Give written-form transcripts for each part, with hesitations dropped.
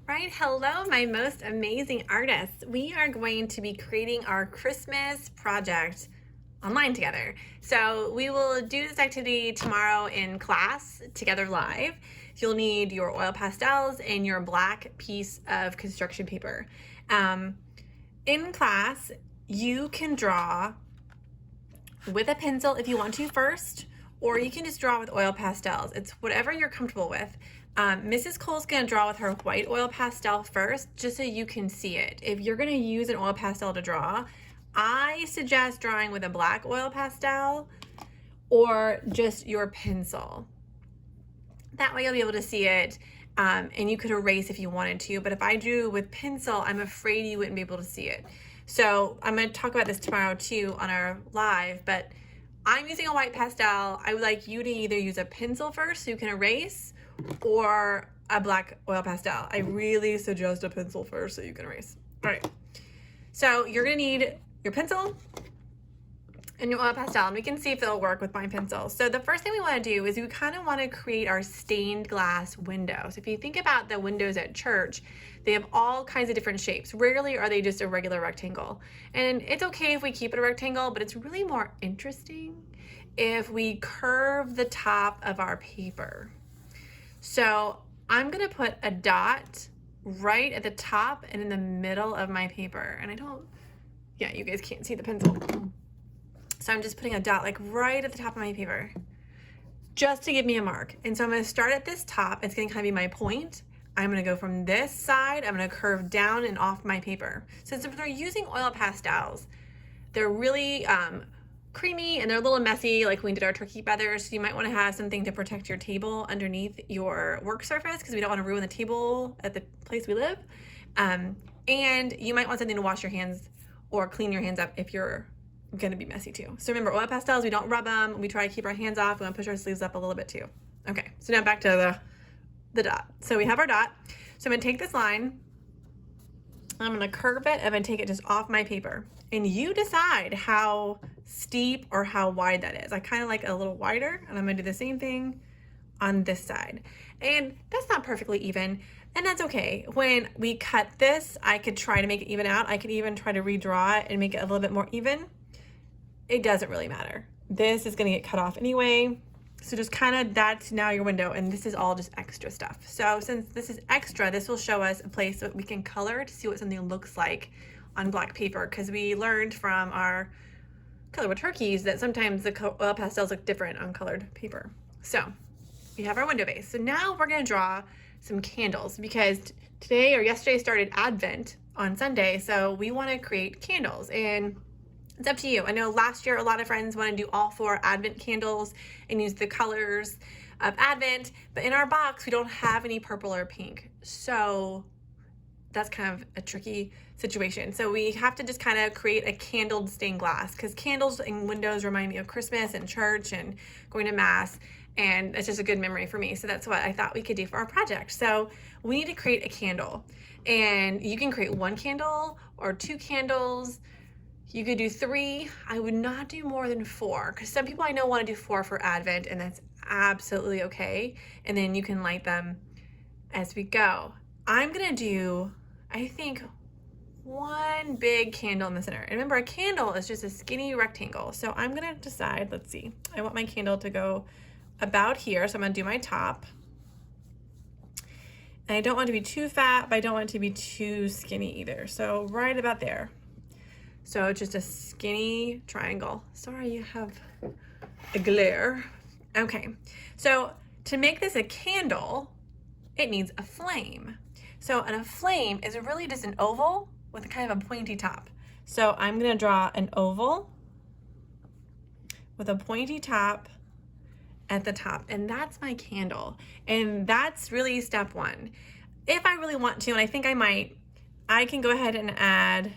Right, hello, my most amazing artists. We are going to be creating our Christmas project online together. So we will do this activity tomorrow in class together live. You'll need your oil pastels and your black piece of construction paper. In class, you can draw with a pencil if you want to first, or you can just draw with oil pastels. It's whatever you're comfortable with. Mrs. Cole's gonna draw with her white oil pastel first, just so you can see it. If you're gonna use an oil pastel to draw, I suggest drawing with a black oil pastel or just your pencil. That way you'll be able to see it, and you could erase if you wanted to, but if I drew with pencil, I'm afraid you wouldn't be able to see it. So I'm gonna talk about this tomorrow too on our live, but I'm using a white pastel. I would like you to either use a pencil first so you can erase, or a black oil pastel. I really suggest a pencil first so you can erase. All right, so you're gonna need your pencil and your oil pastel, and we can see if it'll work with my pencil. So the first thing we want to do is we kind of want to create our stained glass window. So if you think about the windows at church, they have all kinds of different shapes. Rarely are they just a regular rectangle. And it's okay if we keep it a rectangle, but it's really more interesting if we curve the top of our paper. So I'm gonna put a dot right at the top and in the middle of my paper. And yeah, you guys can't see the pencil. So I'm just putting a dot like right at the top of my paper, just to give me a mark. And so I'm gonna start at this top. It's gonna kind of be my point. I'm gonna go from this side, I'm gonna curve down and off my paper. Since if they're using oil pastels, they're really creamy and they're a little messy, like when we did our turkey feathers. So you might want to have something to protect your table underneath your work surface, because we don't want to ruin the table at the place we live. And you might want something to wash your hands or clean your hands up if you're gonna be messy too. So remember, oil pastels, we don't rub them. We try to keep our hands off. We want to push our sleeves up a little bit too. Okay, so now back to the dot. So we have our dot. So I'm gonna take this line, I'm gonna curve it, I'm gonna take it just off my paper. And you decide how steep or how wide that is. I kind of like a little wider, and I'm gonna do the same thing on this side. And that's not perfectly even, and that's okay. When we cut this, I could try to make it even out. I could even try to redraw it and make it a little bit more even. It doesn't really matter. This is gonna get cut off anyway. So just kind of, that's now your window, and this is all just extra stuff. So since this is extra, this will show us a place that we can color to see what something looks like on black paper, because we learned from our color with turkeys that sometimes the oil pastels look different on colored paper. So we have our window base. So now we're gonna draw some candles, because today or yesterday started Advent on Sunday, so we wanna create candles, and it's up to you. I know last year a lot of friends want to do all 4 Advent candles and use the colors of Advent, but in our box we don't have any purple or pink. So that's kind of a tricky situation. So we have to just kind of create a candled stained glass, because candles and windows remind me of Christmas and church and going to mass, and it's just a good memory for me. So that's what I thought we could do for our project. So we need to create a candle, and you can create 1 candle or 2 candles. You could do 3. I would not do more than 4, because some people I know want to do 4 for Advent, and that's absolutely okay. And then you can light them as we go. I'm gonna do, I think, 1 big candle in the center. And remember, a candle is just a skinny rectangle. So I'm gonna decide, let's see, I want my candle to go about here. So I'm gonna do my top. And I don't want it to be too fat, but I don't want it to be too skinny either. So right about there. So it's just a skinny triangle. Sorry, you have a glare. Okay, so to make this a candle, it needs a flame. So a flame is really just an oval with a kind of a pointy top. So I'm gonna draw an oval with a pointy top at the top, and that's my candle. And that's really step 1. If I really want to, and I think I might, I can go ahead and add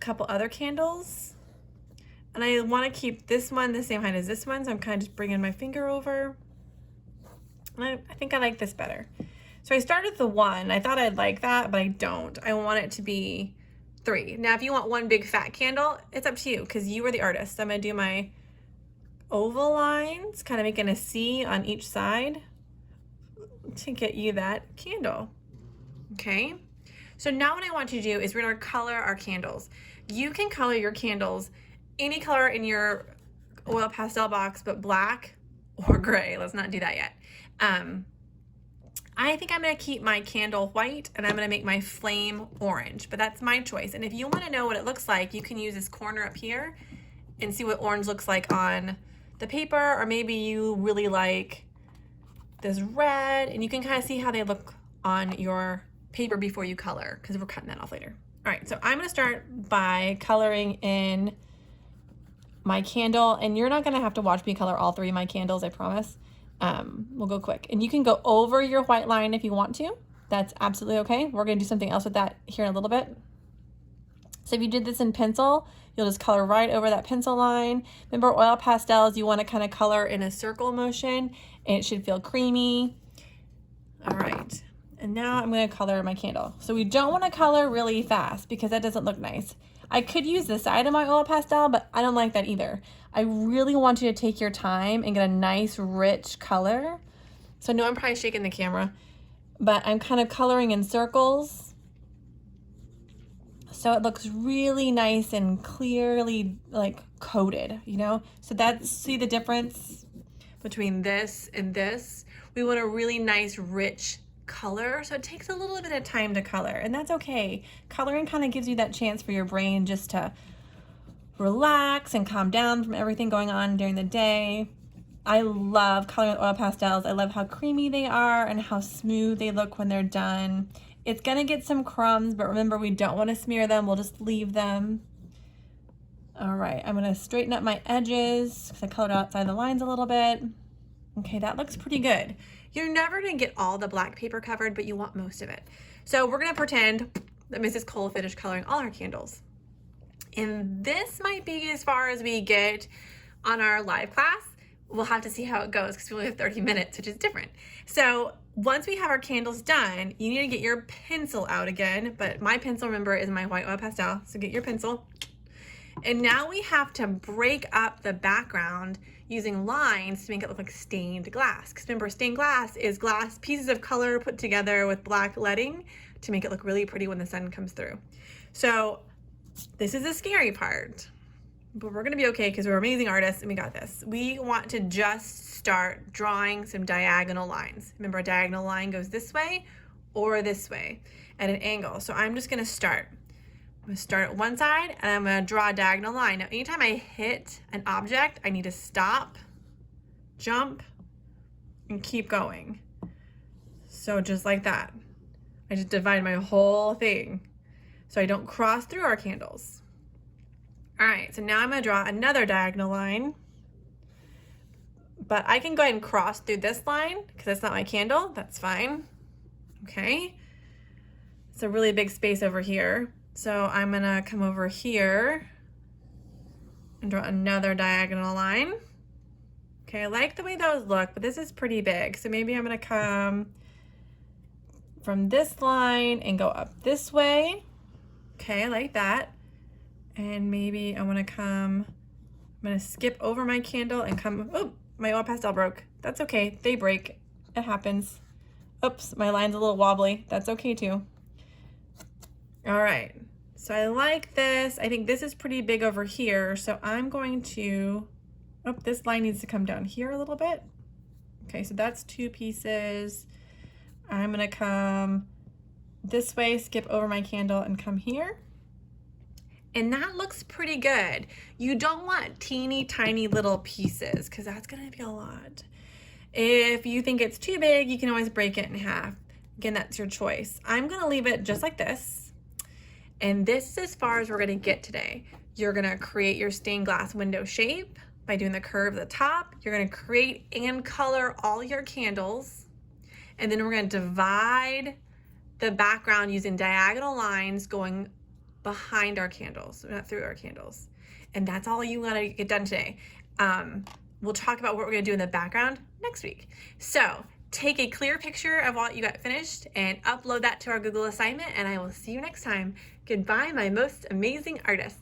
couple other candles, and I want to keep this one the same height as this one, so I'm kind of just bringing my finger over, and I think I like this better. So I started with the 1. I thought I'd like that, but I don't. I want it to be 3. Now if you want 1 big fat candle, it's up to you, because you are the artist. So I'm gonna do my oval lines, kind of making a C on each side. to get you that candle. Okay, so now what I want you to do is we're gonna color our candles. You can color your candles any color in your oil pastel box, but black or gray. Let's not do that yet. I think I'm gonna keep my candle white and I'm gonna make my flame orange, but that's my choice. And if you wanna know what it looks like, you can use this corner up here and see what orange looks like on the paper, or maybe you really like this red and you can kind of see how they look on your paper before you color, because we're cutting that off later. All right, so I'm gonna start by coloring in my candle, and you're not gonna have to watch me color all three of my candles, I promise. We'll go quick. And you can go over your white line if you want to. That's absolutely okay. We're gonna do something else with that here in a little bit. So if you did this in pencil, you'll just color right over that pencil line. Remember, oil pastels, you wanna kind of color in a circle motion, and it should feel creamy. All right, and now I'm gonna color my candle. So we don't wanna color really fast because that doesn't look nice. I could use the side of my oil pastel, but I don't like that either. I really want you to take your time and get a nice rich color. So no, I'm probably shaking the camera, but I'm kind of coloring in circles. So it looks really nice and clearly like coated, you know? So that's, see the difference between this and this? We want a really nice, rich color, so it takes a little bit of time to color, and that's okay. Coloring kind of gives you that chance for your brain just to relax and calm down from everything going on during the day. I love coloring with oil pastels. I love how creamy they are and how smooth they look when they're done. It's gonna get some crumbs, but remember, we don't want to smear them. We'll just leave them. All right, I'm gonna straighten up my edges because I colored outside the lines a little bit. Okay, that looks pretty good. You're never gonna get all the black paper covered, but you want most of it. So we're gonna pretend that Mrs. Cole finished coloring all our candles. And this might be as far as we get on our live class. We'll have to see how it goes because we only have 30 minutes, which is different. So once we have our candles done, you need to get your pencil out again, but my pencil, remember, is my white oil pastel. So get your pencil. And now we have to break up the background using lines to make it look like stained glass. Because remember, stained glass is glass pieces of color put together with black leading to make it look really pretty when the sun comes through. So this is the scary part, but we're gonna be okay because we're amazing artists and we got this. We want to just start drawing some diagonal lines. Remember, a diagonal line goes this way or this way at an angle. So I'm just gonna start. I'm gonna start at one side and I'm gonna draw a diagonal line. Now, anytime I hit an object, I need to stop, jump, and keep going. So just like that. I just divide my whole thing so I don't cross through our candles. All right, so now I'm gonna draw another diagonal line, but I can go ahead and cross through this line because that's not my candle, that's fine. Okay, it's a really big space over here. So I'm gonna come over here and draw another diagonal line. Okay, I like the way those look, but this is pretty big. So maybe I'm gonna come from this line and go up this way. Okay, I like that. And maybe I'm gonna skip over my candle and come, oh, my oil pastel broke. That's okay, they break, it happens. Oops, my line's a little wobbly, that's okay too. All right, so I like this. I think this is pretty big over here. So I'm going to, oh, this line needs to come down here a little bit. Okay, so that's 2 pieces. I'm gonna come this way, skip over my candle and come here. And that looks pretty good. You don't want teeny tiny little pieces because that's gonna be a lot. If you think it's too big, you can always break it in half. Again, that's your choice. I'm gonna leave it just like this. And this is as far as we're gonna get today. You're gonna create your stained glass window shape by doing the curve at the top. You're gonna create and color all your candles. And then we're gonna divide the background using diagonal lines going behind our candles, not through our candles. And that's all you gotta get done today. We'll talk about what we're gonna do in the background next week. So take a clear picture of what you got finished and upload that to our Google assignment, and I will see you next time. Goodbye, my most amazing artists.